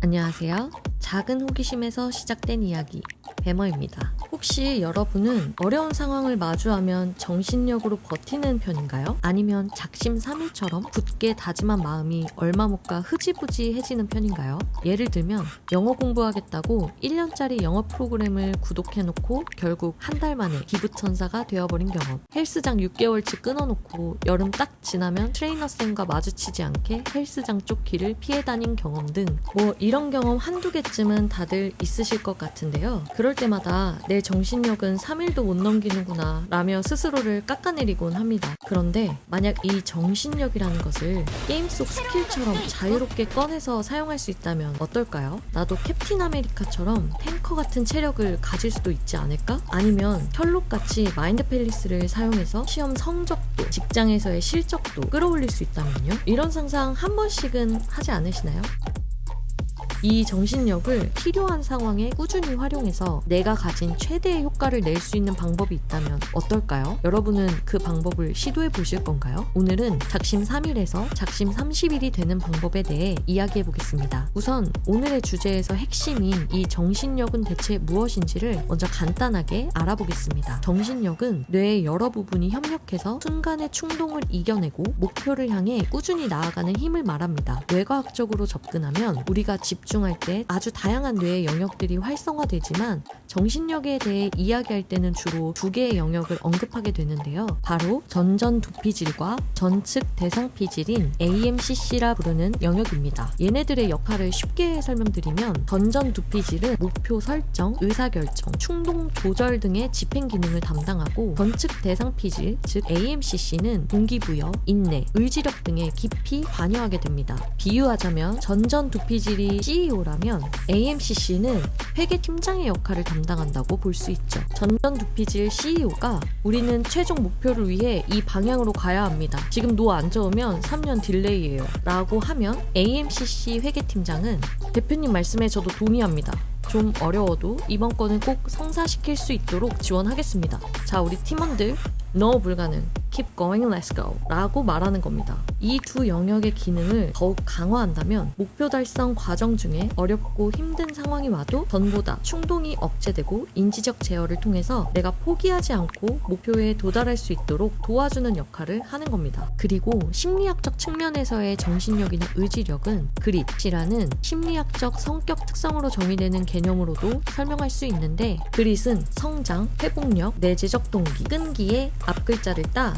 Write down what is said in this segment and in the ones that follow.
안녕하세요. 작은 호기심에서 시작된 이야기 배머입니다. 혹시 여러분은 어려운 상황을 마주하면 정신력으로 버티는 편인가요? 아니면 작심삼일처럼 굳게 다짐한 마음이 얼마 못 가 흐지부지해지는 편인가요? 예를 들면 영어 공부하겠다고 1년짜리 영어 프로그램을 구독해놓고 결국 한 달 만에 기부천사가 되어버린 경험, 헬스장 6개월치 끊어놓고 여름 딱 지나면 트레이너쌤과 마주치지 않게 헬스장 쪽 길을 피해 다닌 경험 등 이런 경험 한두 개쯤은 다들 있으실 것 같은데요. 그럴 때마다 내 정신력은 3일도 못 넘기는구나 라며 스스로를 깎아내리곤 합니다. 그런데 만약 이 정신력이라는 것을 게임 속 스킬처럼 자유롭게 꺼내서 사용할 수 있다면 어떨까요? 나도 캡틴 아메리카처럼 탱커 같은 체력을 가질 수도 있지 않을까? 아니면 셜록같이 마인드 팰리스를 사용해서 시험 성적도 직장에서의 실적도 끌어올릴 수 있다면요? 이런 상상 한 번씩은 하지 않으시나요? 이 정신력을 필요한 상황에 꾸준히 활용해서 내가 가진 최대의 효과를 낼 수 있는 방법이 있다면 어떨까요? 여러분은 그 방법을 시도해 보실 건가요? 오늘은 작심 3일에서 작심 30일이 되는 방법에 대해 이야기해 보겠습니다. 우선 오늘의 주제에서 핵심인 이 정신력은 대체 무엇인지를 먼저 간단하게 알아보겠습니다. 정신력은 뇌의 여러 부분이 협력해서 순간의 충동을 이겨내고 목표를 향해 꾸준히 나아가는 힘을 말합니다. 뇌과학적으로 접근하면 우리가 집중할 때 아주 다양한 뇌의 영역들이 활성화되지만 정신력에 대해 이야기할 때는 주로 두 개의 영역을 언급하게 되는데요. 바로 전전두피질과 전측 대상피질인 AMCC라 부르는 영역입니다. 얘네들의 역할을 쉽게 설명드리면 전전두피질은 목표 설정, 의사결정, 충동 조절 등의 집행 기능을 담당하고 전측 대상피질, 즉 AMCC는 동기부여, 인내, 의지력 등에 깊이 관여하게 됩니다. 비유하자면 전전두피질이 CEO라면 AMCC는 회계팀장의 역할을 담당한다고 볼 수 있죠. 전전두피질 CEO가 우리는 최종 목표를 위해 이 방향으로 가야 합니다. 지금 노 안 저으면 3년 딜레이예요 라고 하면 AMCC 회계팀장은 대표님 말씀에 저도 동의합니다. 좀 어려워도 이번 건은 꼭 성사시킬 수 있도록 지원하겠습니다. 자, 우리 팀원들 No 불가능, keep going, let's go 라고 말하는 겁니다. 이 두 영역의 기능을 더욱 강화한다면 목표 달성 과정 중에 어렵고 힘든 상황이 와도 전보다 충동이 억제되고 인지적 제어를 통해서 내가 포기하지 않고 목표에 도달할 수 있도록 도와주는 역할을 하는 겁니다. 그리고 심리학적 측면에서의 정신력이나 의지력은 그릿이라는 심리학적 성격 특성으로 정의되는 개념으로도 설명할 수 있는데, 그릿은 성장, 회복력, 내재적 동기, 끈기의 앞글자를 따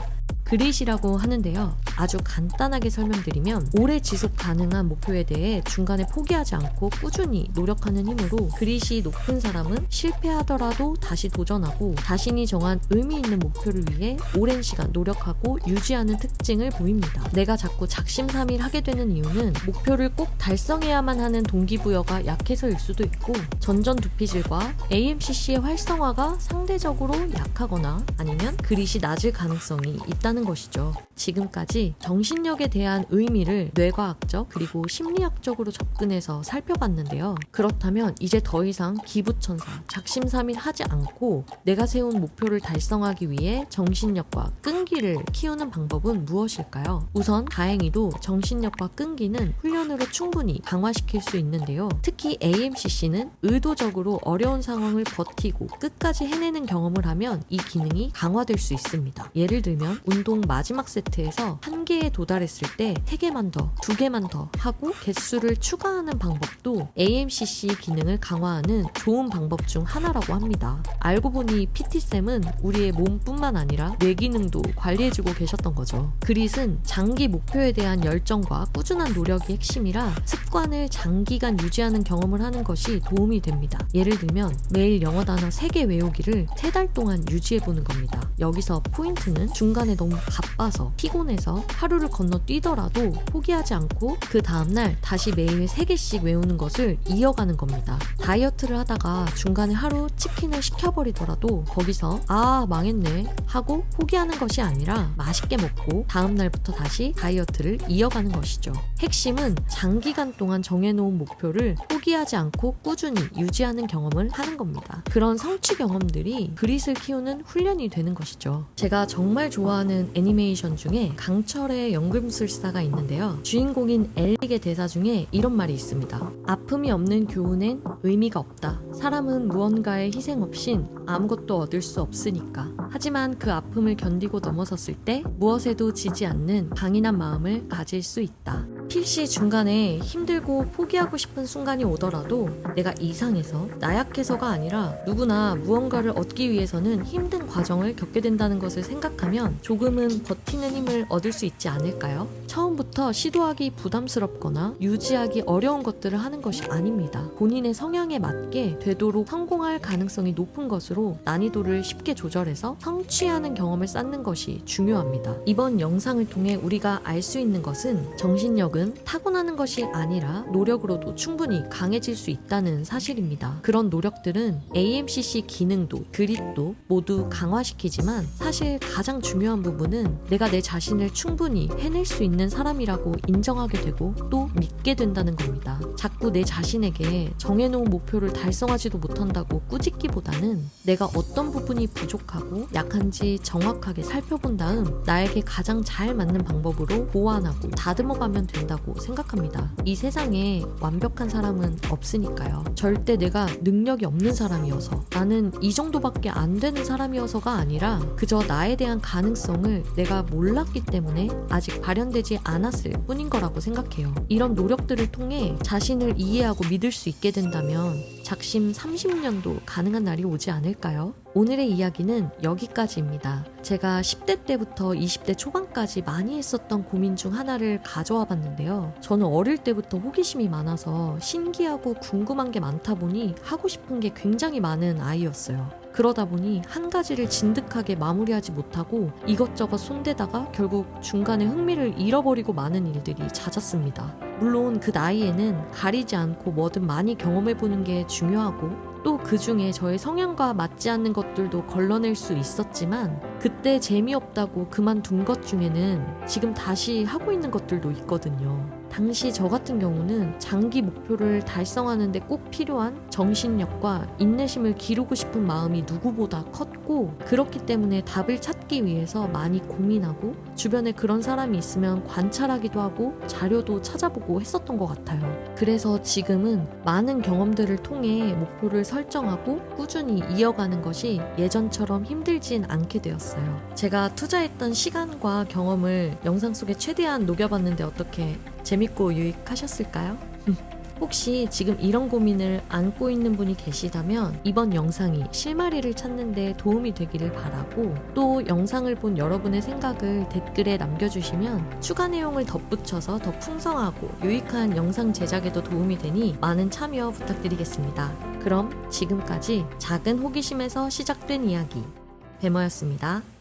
그릿이라고 하는데요. 아주 간단하게 설명드리면 오래 지속 가능한 목표에 대해 중간에 포기하지 않고 꾸준히 노력하는 힘으로 그릿이 높은 사람은 실패하더라도 다시 도전하고 자신이 정한 의미 있는 목표를 위해 오랜 시간 노력하고 유지하는 특징을 보입니다. 내가 자꾸 작심삼일 하게 되는 이유는 목표를 꼭 달성해야만 하는 동기부여가 약해서일 수도 있고, 전전두피질과 AMCC의 활성화가 상대적으로 약하거나 아니면 그릿이 낮을 가능성이 있다는 것이죠. 지금까지 정신력에 대한 의미를 뇌과학적 그리고 심리학적으로 접근해서 살펴봤는데요. 그렇다면 이제 더 이상 기부천사, 작심삼일 하지 않고 내가 세운 목표를 달성하기 위해 정신력과 끈기를 키우는 방법은 무엇일까요? 우선 다행히도 정신력과 끈기는 훈련으로 충분히 강화시킬 수 있는데요. 특히 AMCC는 의도적으로 어려운 상황을 버티고 끝까지 해내는 경험을 하면 이 기능이 강화될 수 있습니다. 예를 들면 운동 마지막 세트에서 한 개에 도달했을 때 3개만 더, 2개만 더 하고 개수를 추가하는 방법도 AMCC 기능을 강화하는 좋은 방법 중 하나라고 합니다. 알고 보니 PT쌤은 우리의 몸뿐만 아니라 뇌 기능도 관리해주고 계셨던 거죠. 그릿은 장기 목표에 대한 열정과 꾸준한 노력이 핵심이라 습관을 장기간 유지하는 경험을 하는 것이 도움이 됩니다. 예를 들면 매일 영어 단어 3개 외우기를 3달 동안 유지해보는 겁니다. 여기서 포인트는 중간에 너무 바빠서 피곤해서 하루를 건너뛰더라도 포기하지 않고 그 다음날 다시 매일 3개씩 외우는 것을 이어가는 겁니다. 다이어트를 하다가 중간에 하루 치킨을 시켜버리더라도 거기서 아 망했네 하고 포기하는 것이 아니라 맛있게 먹고 다음날부터 다시 다이어트를 이어가는 것이죠. 핵심은 장기간 동안 정해놓은 목표를 포기하지 않고 꾸준히 유지하는 경험을 하는 겁니다. 그런 성취 경험들이 그릿을 키우는 훈련이 되는 것이죠. 제가 정말 좋아하는 좋아하는 애니메이션 중에 강철의 연금술사가 있는데요. 주인공인 엘릭의 대사 중에 이런 말이 있습니다. 아픔이 없는 교훈엔 의미가 없다. 사람은 무언가의 희생 없인 아무것도 얻을 수 없으니까. 하지만 그 아픔을 견디고 넘어섰을 때 무엇에도 지지 않는 강인한 마음을 가질 수 있다. 필시 중간에 힘들고 포기하고 싶은 순간이 오더라도 내가 이상해서 나약해서가 아니라 누구나 무언가를 얻기 위해서는 힘든 과정을 겪게 된다는 것을 생각하면 조금은 버티는 힘을 얻을 수 있지 않을까요? 처음부터 시도하기 부담스럽거나 유지하기 어려운 것들을 하는 것이 아닙니다. 본인의 성향에 맞게 되도록 성공할 가능성이 높은 것으로 난이도를 쉽게 조절해서 성취하는 경험을 쌓는 것이 중요합니다. 이번 영상을 통해 우리가 알 수 있는 것은 정신력은 타고나는 것이 아니라 노력으로도 충분히 강해질 수 있다는 사실입니다. 그런 노력들은 AMCC 기능도 그립도 모두 강화시키지만 사실 가장 중요한 부분은 내가 내 자신을 충분히 해낼 수 있는 사람이라고 인정하게 되고 또 믿게 된다는 겁니다. 자꾸 내 자신에게 정해놓은 목표를 달성하지도 못한다고 꾸짖기보다는 내가 어떤 부분이 부족하고 약한지 정확하게 살펴본 다음 나에게 가장 잘 맞는 방법으로 보완하고 다듬어가면 된다고 생각합니다. 이 세상에 완벽한 사람은 없으니까요. 절대 내가 능력이 없는 사람이어서 나는 이 정도밖에 안 되는 사람이어서가 아니라 그저 나에 대한 가능성을 내가 몰랐기 때문에 아직 발현되지 않았을 뿐인 거라고 생각해요. 이런 노력들을 통해 자신을 이해하고 믿을 수 있게 된다면 작심 30년도 가능한 날이 오지 않을까요? 오늘의 이야기는 여기까지입니다. 제가 10대 때부터 20대 초반까지 많이 했었던 고민 중 하나를 가져와 봤는데요. 저는 어릴 때부터 호기심이 많아서 신기하고 궁금한 게 많다 보니 하고 싶은 게 굉장히 많은 아이였어요. 그러다 보니 한 가지를 진득하게 마무리하지 못하고 이것저것 손대다가 결국 중간에 흥미를 잃어버리고 많은 일들이 잦았습니다. 물론 그 나이에는 가리지 않고 뭐든 많이 경험해보는 게 중요하고 또 그 중에 저의 성향과 맞지 않는 것들도 걸러낼 수 있었지만 그때 재미없다고 그만둔 것 중에는 지금 다시 하고 있는 것들도 있거든요. 당시 저 같은 경우는 장기 목표를 달성하는데 꼭 필요한 정신력과 인내심을 기르고 싶은 마음이 누구보다 컸고 그렇기 때문에 답을 찾기 위해서 많이 고민하고 주변에 그런 사람이 있으면 관찰하기도 하고 자료도 찾아보고 했었던 것 같아요. 그래서 지금은 많은 경험들을 통해 목표를 설정하고 꾸준히 이어가는 것이 예전처럼 힘들진 않게 되었어요. 제가 투자했던 시간과 경험을 영상 속에 최대한 녹여봤는데 어떻게 재밌고 유익하셨을까요? 혹시 지금 이런 고민을 안고 있는 분이 계시다면 이번 영상이 실마리를 찾는 데 도움이 되기를 바라고 또 영상을 본 여러분의 생각을 댓글에 남겨주시면 추가 내용을 덧붙여서 더 풍성하고 유익한 영상 제작에도 도움이 되니 많은 참여 부탁드리겠습니다. 그럼 지금까지 작은 호기심에서 시작된 이야기 배머였습니다.